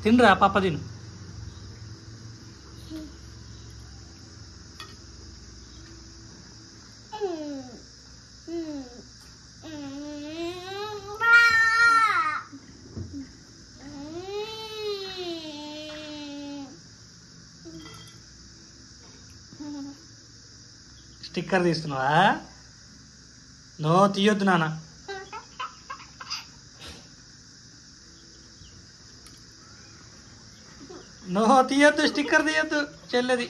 తినరా పాప తిను. స్టిక్కర్ తీస్తున్నావా? నో తీయొద్దు నాన్న. నో తీయొద్దు, స్టిక్కర్ తీయొద్దు చెల్లెది.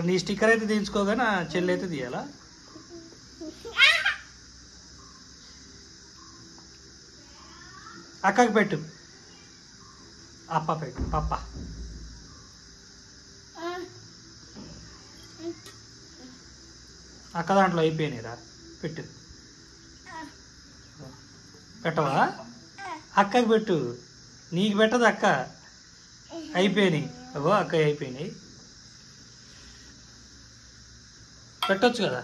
నీ స్టిక్కర్ అయితే తీయించుకోగా నా చెల్లి అయితే తీయాలా? అక్కకి పెట్టు, అప్ప పెట్టు. పప్ప అక్క దాంట్లో అయిపోయినాయిరా, పెట్టు. పెట్టవా? అక్కకి పెట్టు, నీకు పెట్టదు అక్క. అయిపోయినాయి అవో, అక్క అయిపోయినాయి. పెట్టొచ్చు కదా.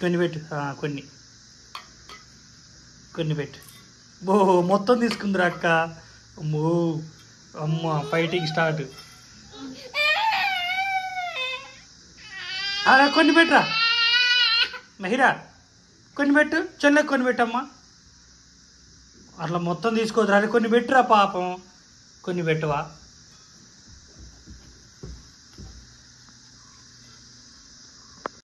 కొన్ని పెట్టు, కొన్ని పెట్టు. బో మొత్తం తీసుకుందిరా అక్క. అమ్మో అమ్మ, ఫైటింగ్ స్టార్ట్. అలా కొన్ని పెట్టురా మహిరా, కొన్ని పెట్టు. చెల్లెకి కొన్ని పెట్టమ్మా. అట్లా మొత్తం తీసుకోవద్దురా, అది కొన్ని పెట్టురా పాపం. కొన్ని పెట్టువా?